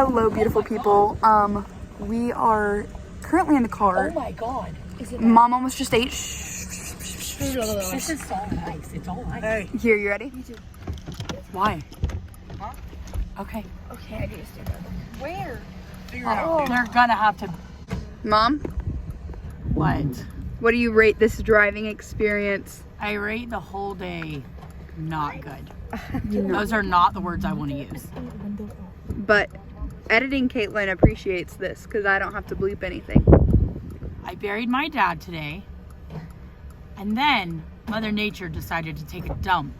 Hello, beautiful people. We are currently in the car. Oh my god. Is it Mom almost just ate. This is so nice. It's all nice. Hey. Here, you ready? Me too. Why? Huh? Okay. Okay, I need to stand up. Where? Figure it out. They're gonna have to. Mom, What? what do you rate this driving experience? I rate the whole day not good. Those are not the words I want to use. But editing Caitlin appreciates this because I don't have to bleep anything. I buried my dad today, and then Mother Nature decided to take a dump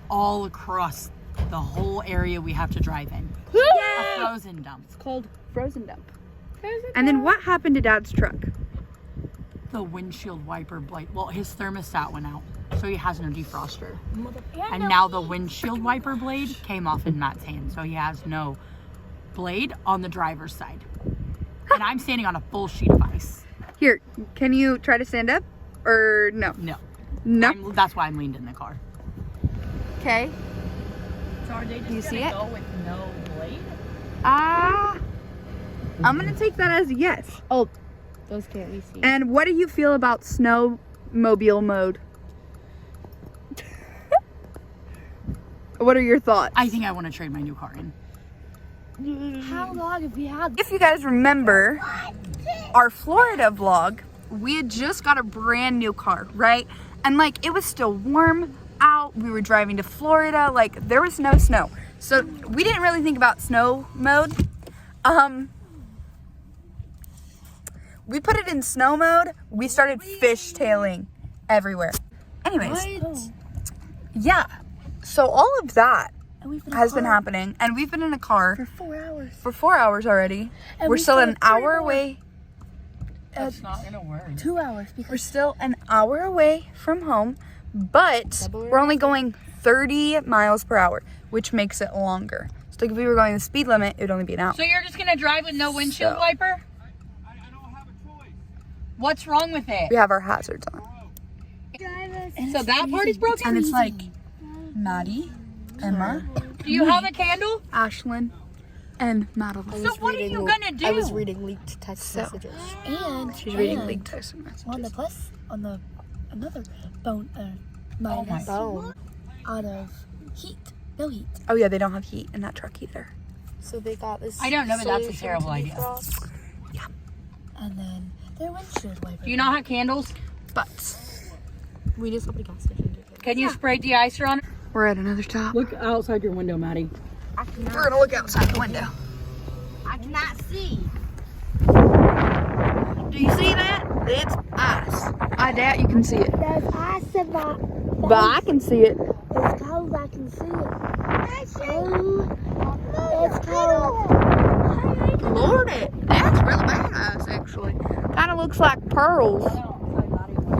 all across the whole area we have to drive in. A frozen dump. It's called Frozen Dump. And then what happened to Dad's truck? The windshield wiper blade. Well, his thermostat went out, so he has no defroster. And now the windshield wiper blade came off in Matt's hand, so he has no blade on the driver's side. And I'm standing on a full sheet of ice. Here, can you try to stand up? Or no? No. No. That's why I'm leaned in the car. Okay. So are they just you see it? go with no blade? I'm gonna take that as a yes. Oh, those can't be seen. And what do you feel about snowmobile mode? What are your thoughts? I think I want to trade my new car in. How long have we had? If you guys remember our Florida vlog, we had just got a brand new car, right? And like it was still warm out. We were driving to Florida, like there was no snow. So we didn't really think about snow mode. We put it in snow mode. We started fishtailing everywhere. Anyways, yeah. So all of that has been happening, and we've been in a car for 4 hours. for 4 hours already. And We're we still got an 3 hour more. away. That's not gonna work. 2 hours We're because still an hour away from home, but we're only going 30 miles per hour, which makes it longer. So like if we were going the speed limit, it would only be an hour. So you're just gonna drive with no windshield wiper? I don't have a choice. What's wrong with it? We have our hazards on. So that part is broken? And it's like Maddie, Emma, Do you have a candle? Ashlyn, and Madeline. So what are you gonna do? I was reading leaked text So- messages. And She's reading leaked text messages. on the plus on the another bone mine Oh my has bone out of heat. No heat. Oh yeah, they don't have heat in that truck either. So they got this. I don't know, but that's a solution terrible to idea. defrost. Yeah. And then their windshield wiper. Do you not have candles? But We just opened a gas station. Can you spray de-icer on it? we're at another stop. Look outside your window, Maddie. We're gonna look outside the window. I cannot see. Do you see that? It's ice. I doubt you can see it, There's ice in my but I can see it. It's cold, I can see it. It's cold. Lordy, that's really badass actually. Kind of looks like pearls.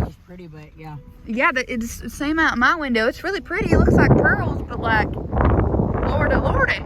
It's pretty, but yeah. Yeah, it's the same out my window. It's really pretty. It looks like pearls, but like, lordy, lordy.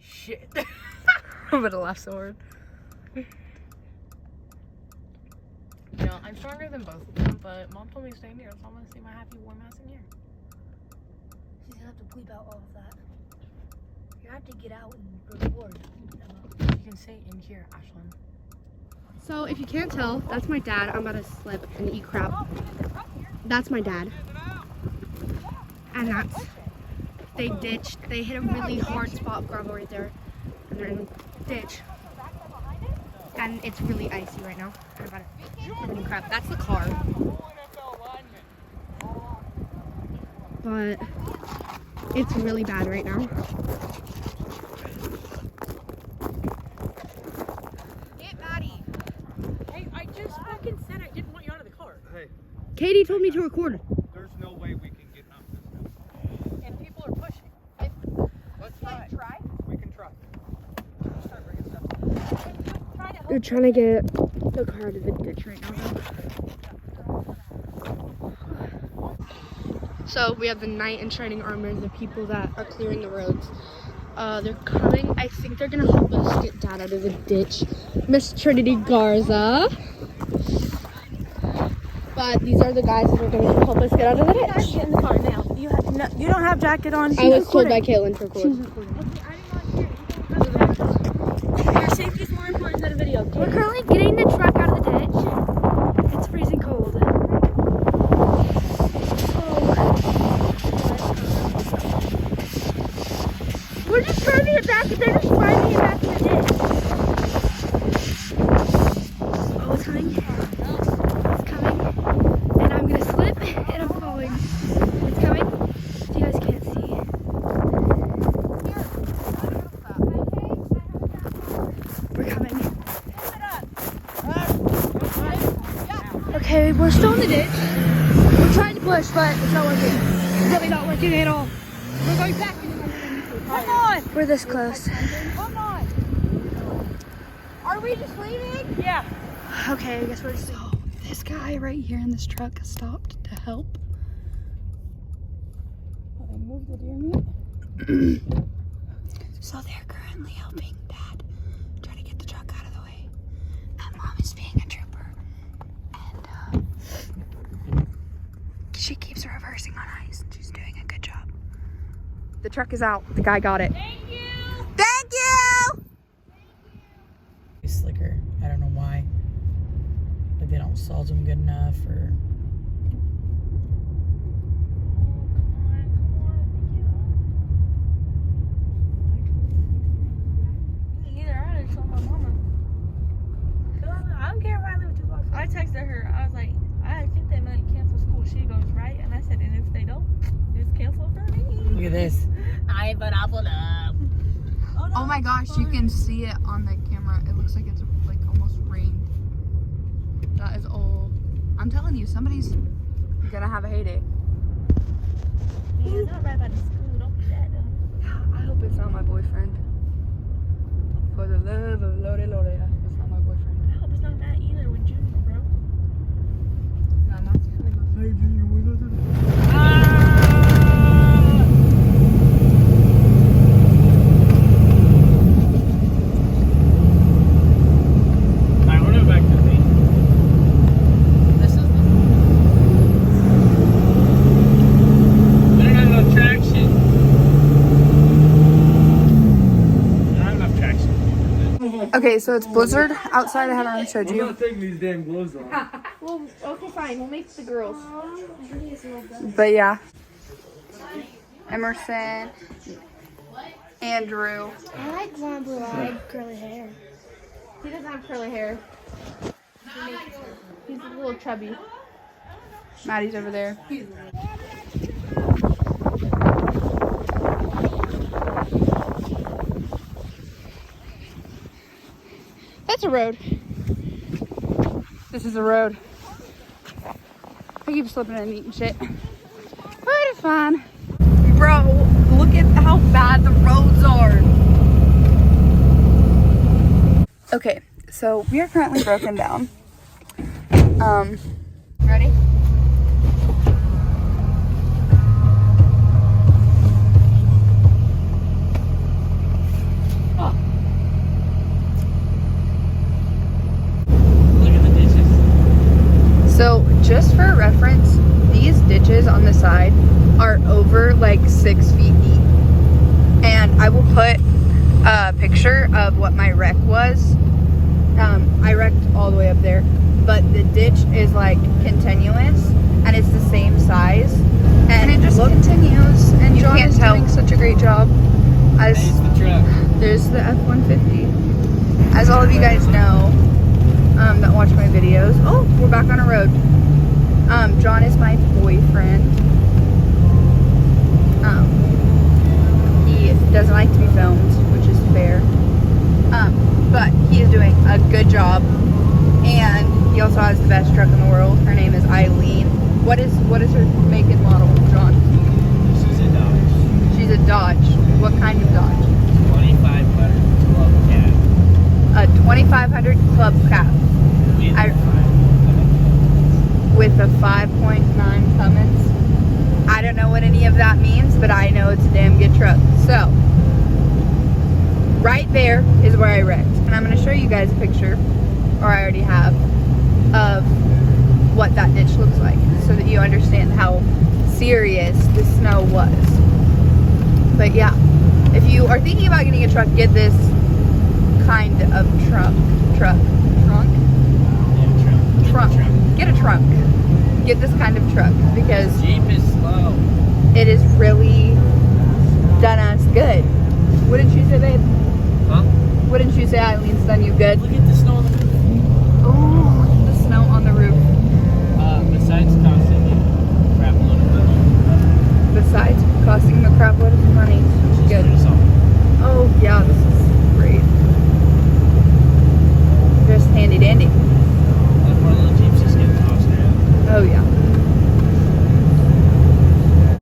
Shit. But a last word. You know, I'm stronger than both of them, but Mom told me to stay near, so I'm gonna see my happy warm ass in here. She's gonna have to bleep out all of that. You have to get out and record. You can stay in here, Ashlyn. So if you can't tell, that's my dad. I'm about to slip and eat crap. That's my dad. And that's, they hit a really hard spot gravel right there. And are in the ditch. And it's really icy right now. I'm about to crap. That's the car. But it's really bad right now. Hey, I just fucking said I didn't want you out of the car. Hey, Katie told me to record. there's no way we can get out this now. And people are pushing. Let's try. We can try. Start bringing stuff. They're trying to get the car out of the ditch right now. So we have the knight in shining armor, the people that are clearing the roads. They're coming. I think they're gonna help us get Dad out of the ditch. Miss Trinity Garza. But these are the guys that are gonna help us get out of the ditch. Get in the car now. You don't have jacket on. I was told by Caitlin to record. Your safety is more important than a video. We're currently getting the truck out of the ditch. It's freezing cold. We're just trying to get back, and they're just trying to get back in the ditch. Oh, it's coming. It's coming. And I'm gonna slip, and I'm falling. It's coming. You guys can't see. We're coming. Okay, we're still in the ditch. We're trying to push, but it's not working. It's really not working at all. We're going back. Come on! We're this close. Come on. Are we just leaving? Yeah. Okay, I guess we're just. So this guy right here in this truck stopped to help. Well, they moved the deer meat. So they're currently helping Dad try to get the truck out of the way. And Mom is being a trooper. And she keeps reversing on ice. She's doing a good job. The truck is out. The guy got it. Thank you! Thank you! Slicker. I don't know why. Like they don't salt them good enough or. I don't care if I live 2 blocks. I texted her. I was like, I think they might cancel school. She goes, right? And I said, and if they don't, just cancel for me. Look at this. But I'll pull up. Oh my gosh, you can see it on the camera. It looks like it's like almost rained. That is old. I'm telling you, somebody's gonna have a heyday. Yeah, not right by the school. Don't be that though. I hope it's not my boyfriend. For the love of Lodi Lodi, I hope it's not my boyfriend. I hope it's not that either with Junior, bro. No, I'm not telling you. Hey, Junior, what is it? Alright, we're back to me. This is. They don't have enough traction. They don't have enough traction. Okay, so it's blizzard outside. I haven't already showed I'm you. not taking these damn gloves off. Well, okay, fine. We'll make the girls. But yeah. Emerson, Andrew. I like blonde blue-eyed curly hair. He doesn't have curly hair. He's a little chubby. Maddie's over there. That's a road. This is a road. I keep slipping and eating shit. But it's fine. Bro, look at how bad the roads are. Okay, so we are currently broken down. Ready? Look at the dishes. So just for reference, these ditches on the side are over like 6 feet deep. And I will put a picture of what my wreck was. I wrecked all the way up there, but the ditch is like continuous and it's the same size. And it just continues, and you can't tell. Doing such a great job as truck. There's the F-150. As all of you guys know, that watch my videos. Oh, we're back on a road. John is my boyfriend. He doesn't like to be filmed, which is fair. But he is doing a good job. And he also has the best truck in the world. Her name is Eileen. What is her make and model, John? She's a Dodge. She's a Dodge. What kind of Dodge? 2500 Club Cab. A 2500 Club Cab. With a 5.9 Cummins. I don't know what any of that means, but I know it's a damn good truck. So, right there is where I wrecked. And I'm going to show you guys a picture, or I already have, of what that ditch looks like, so that you understand how serious the snow was. But yeah, if you are thinking about getting a truck, get this kind of trunk. Get a trunk. Get this kind of truck, because Jeep is slow.